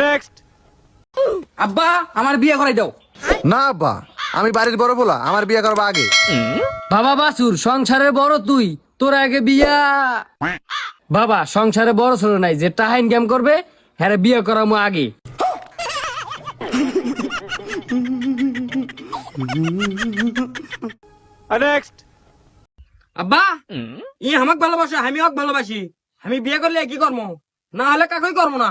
Next. আব্বা আমার বিয়ে করাই দাও। না আব্বা, আমি বাড়ির বড় বলা, আমার বিয়ে করবা আগে। বাবা বাসুর সংসারের বড় তুই, তোর আগে বিয়া। বাবা সংসারে বড় ছোট নাই, যে টাকা ইনকাম করবে হ্যাঁ বিয়ে করামো আগে। নেক্সট। আব্বা ই আমাক ভালোবাসে, আমি ওকে ভালোবাসি। আমি বিয়ে করলে কি করবো? না হলে কাকুই করবো না।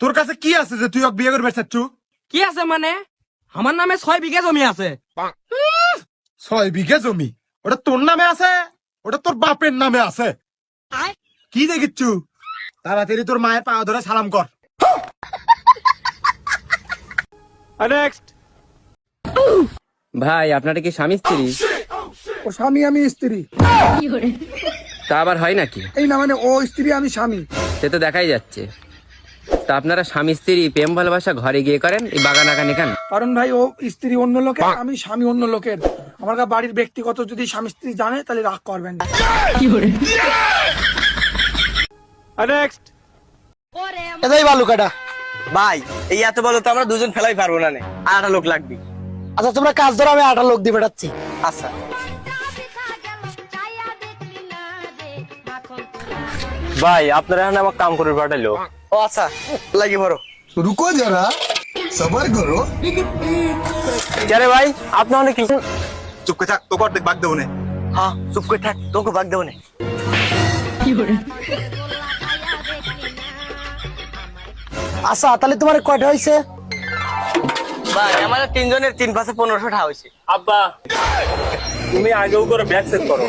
তোর কাছে কি আছে যে তুই ওকে বিয়ে করবে চাচ্ছু? কি আছে মানে? আমার নামে 6 বিঘা জমি আছে। 6 বিঘা জমি? ওটা তোর নামে আছে? ওটা তোর বাপের নামে আছে। কি দেখিচ্ছু? তাড়াতাড়ি তোর মায়ের পা ধরে সালাম কর। নেক্সট। ভাই আপনারা কি স্বামী স্ত্রী? ও স্বামী আমি স্ত্রী। তা আবার হয় নাকি? এই না মানে ও স্ত্রী আমি স্বামী। সে তো দেখাই যাচ্ছে। তা আপনারা স্বামী স্ত্রী প্রেম ভালোবাসা ঘরে গিয়ে করেন, এই বাগান আগানে কেন? কারণ ভাই ও স্ত্রী অন্য লোকের, আমি স্বামী অন্য লোকের। আমার বাড়ির ব্যক্তিগত যদি স্বামী স্ত্রী জানে তাহলে রাগ করবেন। নেক্সট। এটাই ভালো কাটা ভাই, এই এত বলো তো আমরা দুজন ফেলাই পারবো না, আর 8 লোক লাগবে। আচ্ছা তোমরা কাজ ধরো, আমি 8 লোক দিয়ে বেড়াচ্ছি। আচ্ছা ভাই, আপনারা এখানে আমার কাম করে পাঠাইলো। ও আচ্ছা লাগি ভরো। রুকো যারা, সবার করো। আরে ভাই আপনি অনেক কিছু। চুপ করে থাক, তোকে অর্ধেক ভাগ দেবো না। হ্যাঁ চুপ করে থাক, তোকে ভাগ দেবো না। আচ্ছা তাহলে তোমার কয়টা হয়েছে? ভাই আমাদের 3 জনের 3 পাশে 1500 টাকা হয়েছে। আব্বা তুমি আগেও করে ব্যাগ চেক করো।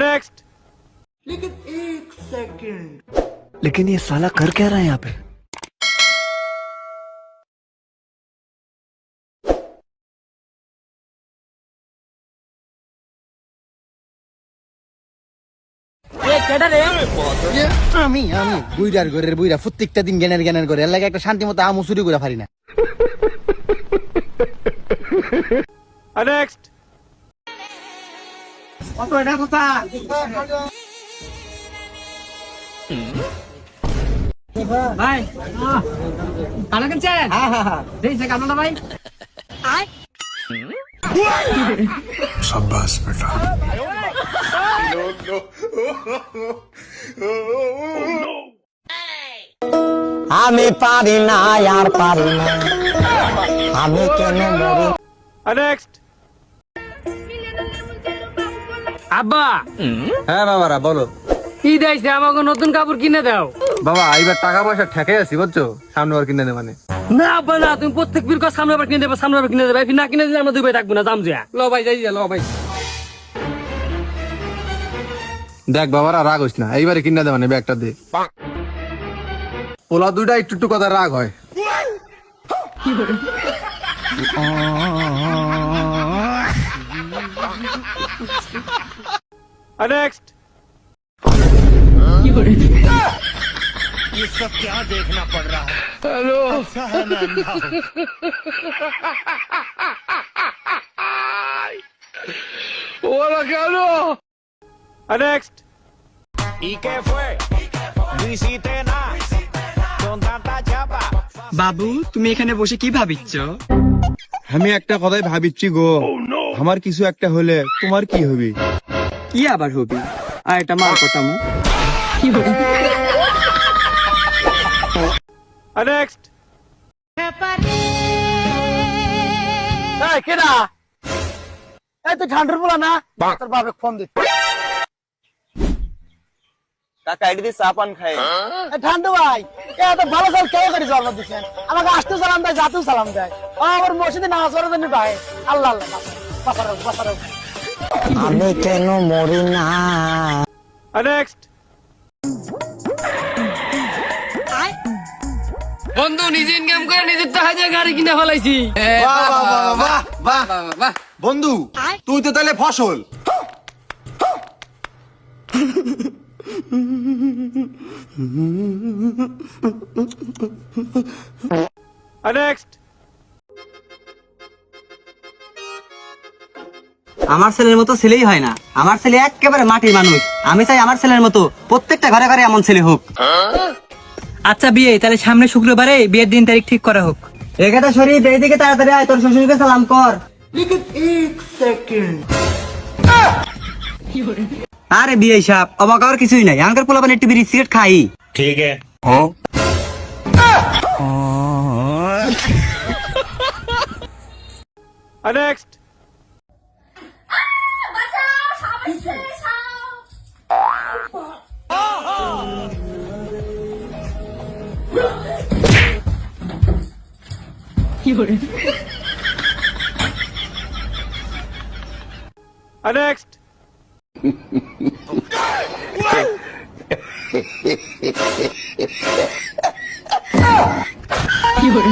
नेक्स्ट। लेकिन ये साला कर क्या रहा है यहाँ पे? আমি বুইরার ঘরের বুইরা প্রত্যেকটা দিন জ্ঞানের করে এর লাগে একটা শান্তি মতো আমু চুরি করে পারি না। नेक्स्ट। ভাই কানা কিনছেন? দেখছে কানাটা ভাই। शाबाश बेटा। আমি পারি না আর পারি না, আমি কেন মরি। नेक्स्ट। আব্বা হ্যাঁ বাবারা বলো। ঈদ আইছে, আমাকে নতুন কাপড় কিনে দাও। বাবা এইবার টাকা পয়সা ঠেকে আছি বুঝছো, সামনে আর কিনে দে মানে। না আব্বা না, তুমি প্রত্যেক বীর সামনে আবার কিনে দেবে, সামনে আবার কিনে দেবে। না কিনে দিলে আমরা দুই ভাই থাকবো না, জাম যা। ল ভাই যাই যা, ল ভাই। দেখ বাবারা রাগ হইস না, এইবারে কিনে দে মানে ব্যাগটা দে। পোলা দুইটা একটু একটু কথা রাগ হয়। नेक्स्ट। नेक्स्ट। বাবু তুমি এখানে বসে কি ভাবিচ্ছ? আমি একটা কথাই ভাবিচ্ছি গো, আমার কিছু একটা হলে তোমার কি হবে? কি আবার হবি? আর এটা মার কটামু। नेक्स्ट। এই কেডা? এই তো ঠান্ডার বলা না, তোর বাপে ফোন দে। কাকা আইডি দিয়ে চা পান খায়। এই ঠান্ডু ভাই, এত ভালো চাল কেউ করে জন্ম দিছেন? আমাকে আসতে সালাম দেয়, যাতেও সালাম দেয়। আমার মসজিদে নামাজ পড়ার জন্য ভাই। আল্লাহ আল্লাহ বাসারো। আমি কেন মরি না? नेक्स्ट। বন্ধু নিজে ইনকাম করে নিজের টাকা দিয়ে গাড়ি কিনে ফেলাইছি। বন্ধু তুই তো তাহলে ফসল। नेक्स्ट। আমার ছেলের মতো ছেলেই হয় না, আমার ছেলে একেবারে মাটির মানুষ। আমি চাই আমার ছেলের মতো প্রত্যেকটা ঘরে ঘরে এমন ছেলে হোক। আচ্ছা বিয়ে তাহলে সামনে শুক্রবারে বিয়ের দিন তারিখ ঠিক করা হোক। এখানে শরীফ এইদিকে তাড়াতাড়ি আয়, তোর শ্বশুরকে সালাম কর। আরে বিয়ে সাহেব অবাক হওয়ার কিছুই নাই, আমাদের পোলাপান একটু বিড়ি সিগারেট খাই। ठीक है নেক্সট নেক্সট কি করে